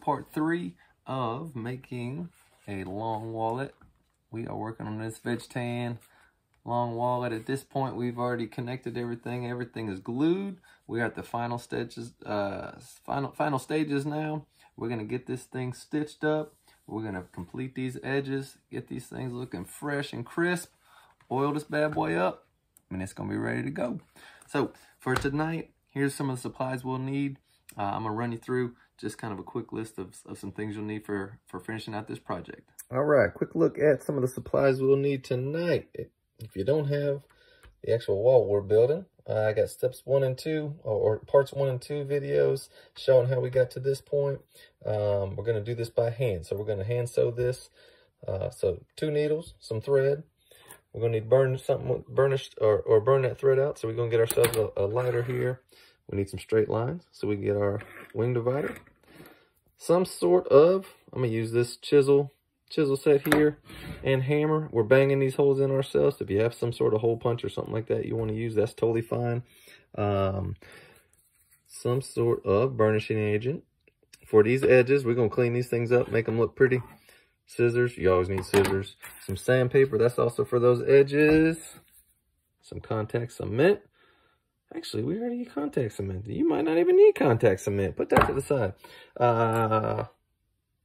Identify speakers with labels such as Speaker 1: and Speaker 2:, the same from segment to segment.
Speaker 1: part 3 of making a long wallet. We are working on this veg tan long wallet. At this point, we've already connected everything. Everything is glued. We are at the final stages. Final stages now. We're gonna get this thing stitched up. We're gonna complete these edges, get these things looking fresh and crisp. Oil this bad boy up, and it's gonna be ready to go. So for tonight, here's some of the supplies we'll need. I'm gonna run you through just kind of a quick list of some things you'll need for finishing out this project. All right, quick look at some of the supplies we'll need tonight. If you don't have the actual wall we're building, I got steps 1 and 2, or parts 1 and 2 videos showing how we got to this point. We're gonna do this by hand. So we're gonna hand sew this. So 2 needles, some thread. We're gonna need to burn something, burnish or burn that thread out. So we're gonna get ourselves a lighter here. We need some straight lines so we can get our wing divider. Some sort of, I'm gonna use this chisel set here and hammer. We're banging these holes in ourselves. If you have some sort of hole punch or something like that you want to use, that's totally fine. Some sort of burnishing agent. For these edges, we're gonna clean these things up, make them look pretty. Scissors, you always need scissors. Some sandpaper, that's also for those edges. Some contact cement. Actually, we already need contact cement. You might not even need contact cement. Put that to the side.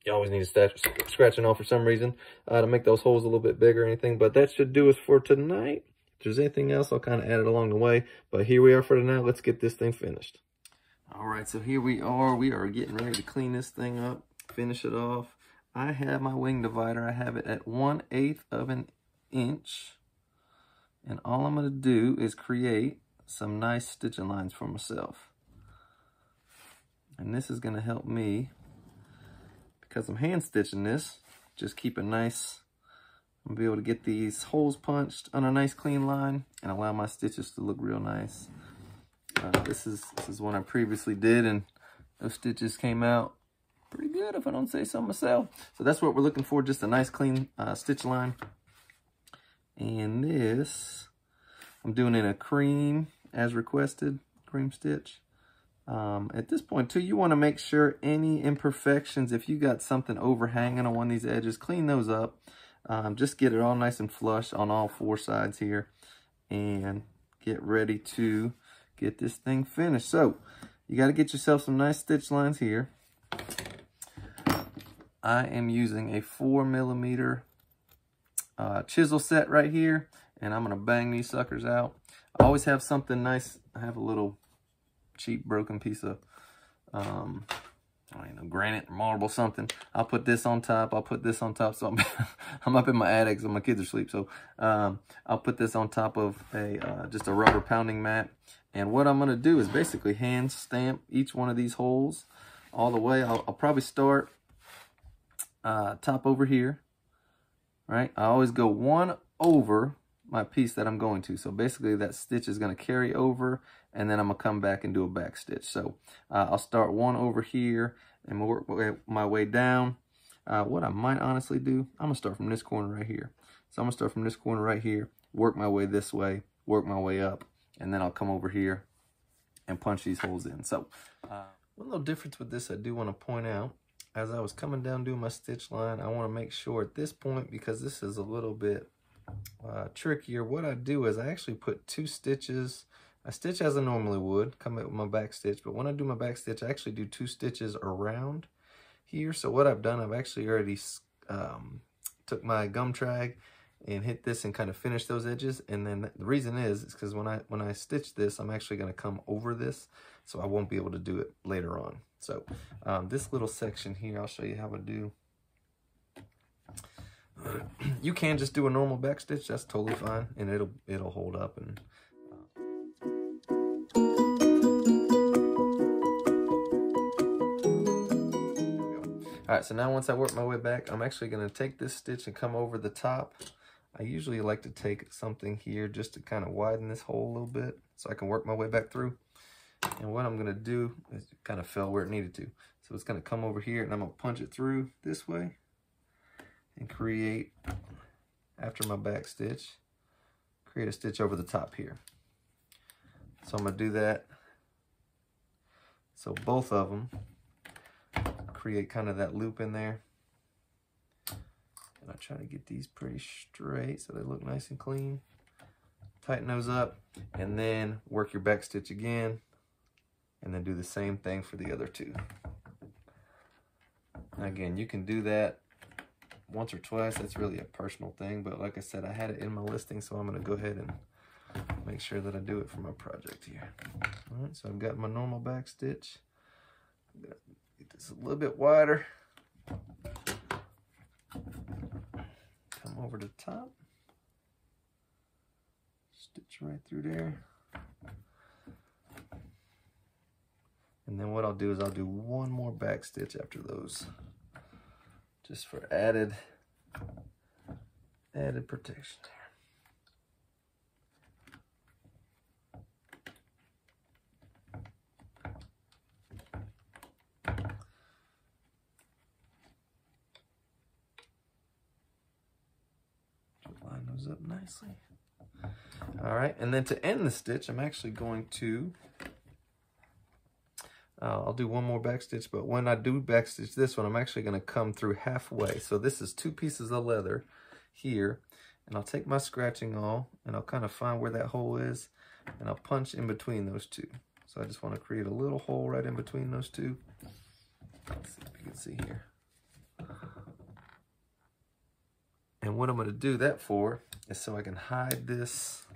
Speaker 1: You always need to start scratching off for some reason to make those holes a little bit bigger or anything. But that should do us for tonight. If there's anything else, I'll kind of add it along the way. But here we are for tonight. Let's get this thing finished. All right, so here we are. We are getting ready to clean this thing up, finish it off. I have my wing divider. I have it at 1/8 of an inch. And all I'm going to do is create some nice stitching lines for myself. And this is going to help me, because I'm hand stitching this, just keep it nice. I'm going to be able to get these holes punched on a nice clean line and allow my stitches to look real nice. This is one I previously did, and those stitches came out pretty good if I don't say so myself. So that's what we're looking for, just a nice clean stitch line. And this, I'm doing in a cream as requested, cream stitch. At this point too, you want to make sure any imperfections, if you got something overhanging on one of these edges, clean those up. Just get it all nice and flush on all 4 sides here, and get ready to get this thing finished. So you got to get yourself some nice stitch lines here. I am using a 4mm chisel set right here, and I'm going to bang these suckers out. I always have something nice. I have a little cheap broken piece of I don't know, granite or marble, something. I'll put this on top. I'll put this on top. So I'm up in my attic, so my kids are asleep. So I'll put this on top of just a rubber pounding mat. And what I'm going to do is basically hand stamp each one of these holes all the way. I'll probably start top over here, right? I always go 1 over my piece that I'm going to. So basically that stitch is going to carry over, and then I'm going to come back and do a back stitch. So I'll start 1 over here and work my way down. What I might honestly do, I'm going to start from this corner right here. So I'm going to start from this corner right here, work my way this way, work my way up, and then I'll come over here and punch these holes in. So one little difference with this I do want to point out, as I was coming down doing my stitch line, I want to make sure at this point, because this is a little bit trickier, what I do is I actually put 2 stitches. I stitch as I normally would, come up with my back stitch, but when I do my back stitch, I actually do 2 stitches around here. So what I've done, I've actually already took my gum trag and hit this and kind of finish those edges. And then the reason is because when I stitch this, I'm actually going to come over this, so I won't be able to do it later on. So this little section here, I'll show you how I do. You can just do a normal back stitch, that's totally fine, and it'll hold up. And all right, so now once I work my way back, I'm actually going to take this stitch and come over the top. I usually like to take something here just to kind of widen this hole a little bit so I can work my way back through. And what I'm going to do is it kind of fell where it needed to. So it's going to come over here, and I'm going to punch it through this way and create, after my back stitch, create a stitch over the top here. So I'm going to do that. So both of them create kind of that loop in there. And I try to get these pretty straight so they look nice and clean. Tighten those up, and then work your back stitch again, and then do the same thing for the other two. Now again, you can do that once or twice. That's really a personal thing, but like I said, I had it in my listing, so I'm going to go ahead and make sure that I do it for my project here. All right, so I've got my normal back stitch. I'm going to get this a little bit wider. Come over to the top. Stitch right through there. And then what I'll do is I'll do one more back stitch after those, just for added protection there. Line those up nicely. All right, and then to end the stitch, I'm actually going to, I'll do one more back stitch, but when I do back stitch this one, I'm actually going to come through halfway. So this is 2 pieces of leather here, and I'll take my scratching awl, and I'll kind of find where that hole is, and I'll punch in between those two. So I just want to create a little hole right in between those two. Let's see if you can see here. And what I'm going to do that for is so I can hide this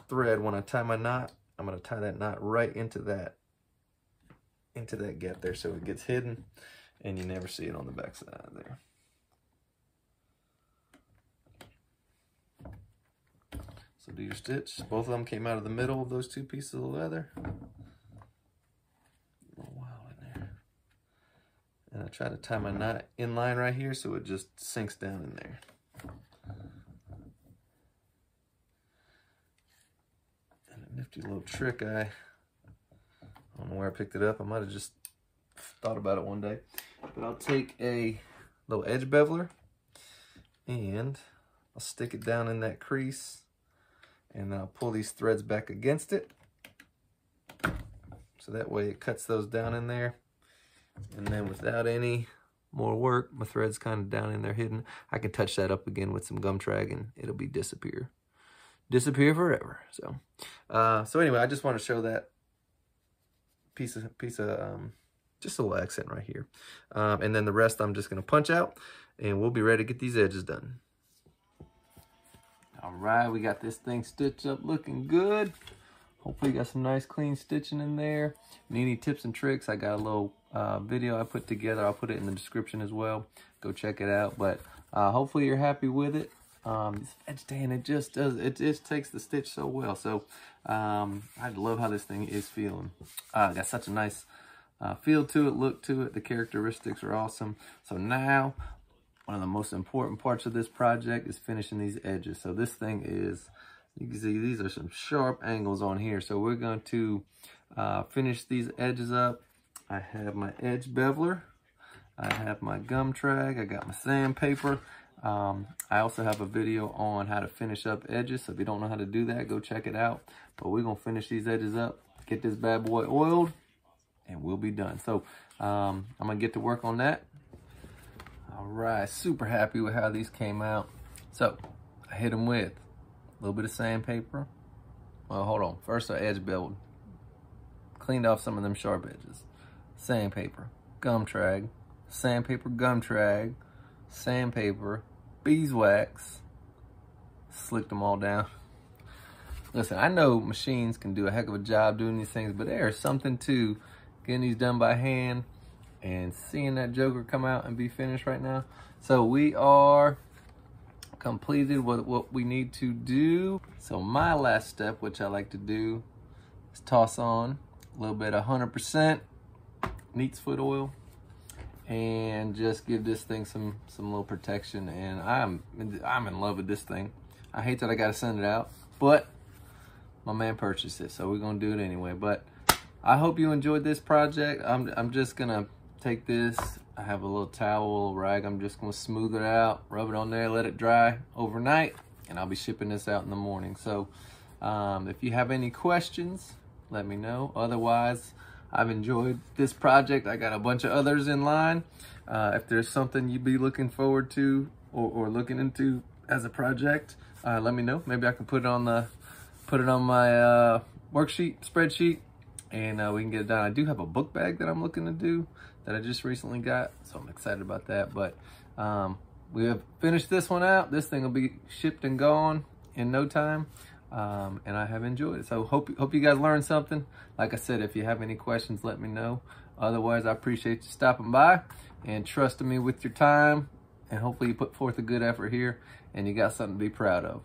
Speaker 1: thread. When I tie my knot, I'm going to tie that knot right into that gap there, so it gets hidden and you never see it on the back side there. So do your stitch. Both of them came out of the middle of those 2 pieces of leather. A little while in there. And I try to tie my knot in line right here so it just sinks down in there. And a nifty little trick, I don't know where I picked it up. I might have just thought about it one day. But I'll take a little edge beveler and I'll stick it down in that crease, and then I'll pull these threads back against it. So that way it cuts those down in there. And then without any more work, my thread's kind of down in there hidden. I can touch that up again with some gum trag and it'll be disappear forever. So so anyway, I just want to show that piece of just a little accent right here. And then the rest I'm just going to punch out, and we'll be ready to get these edges done. All right, we got this thing stitched up looking good. Hopefully you got some nice clean stitching in there. Need any tips and tricks, I got a little video I put together. I'll put it in the description as well. Go check it out. But hopefully you're happy with it. This edge stand, it just takes the stitch so well. So I love how this thing is feeling. Got such a nice feel to it, look to it. The characteristics are awesome. So now one of the most important parts of this project is finishing these edges. So this thing is, you can see these are some sharp angles on here. So we're going to finish these edges up. I have my edge beveler. I have my gum trag. I got my sandpaper. I also have a video on how to finish up edges. So if you don't know how to do that, go check it out. But we're going to finish these edges up, get this bad boy oiled, and we'll be done. So I'm going to get to work on that. All right, super happy with how these came out. So I hit them with a little bit of sandpaper. Well, hold on. First I edge beveled. Cleaned off some of them sharp edges. Sandpaper, gum trag, sandpaper, gum trag, sandpaper, beeswax. Slicked them all down. Listen, I know machines can do a heck of a job doing these things, but there's something to getting these done by hand and seeing that joker come out and be finished right now. So we are completed with what we need to do. So my last step, which I like to do, is toss on a little bit of 100% neat's foot oil and just give this thing some little protection. And I'm in love with this thing. I hate that I gotta send it out, but my man purchased it, so we're gonna do it anyway. But I hope you enjoyed this project. I'm just gonna take this, I have a little towel, rag, I'm just gonna smooth it out, rub it on there, let it dry overnight, and I'll be shipping this out in the morning. So if you have any questions, let me know. Otherwise, I've enjoyed this project. I got a bunch of others in line. If there's something you'd be looking forward to or looking into as a project, let me know. Maybe I can put it on my worksheet, spreadsheet, and we can get it done. I do have a book bag that I'm looking to do that I just recently got, so I'm excited about that. But we have finished this one out. This thing will be shipped and gone in no time, and I have enjoyed it. So hope you guys learned something. Like I said, if you have any questions, let me know. Otherwise, I appreciate you stopping by and trusting me with your time, and hopefully you put forth a good effort here and you got something to be proud of.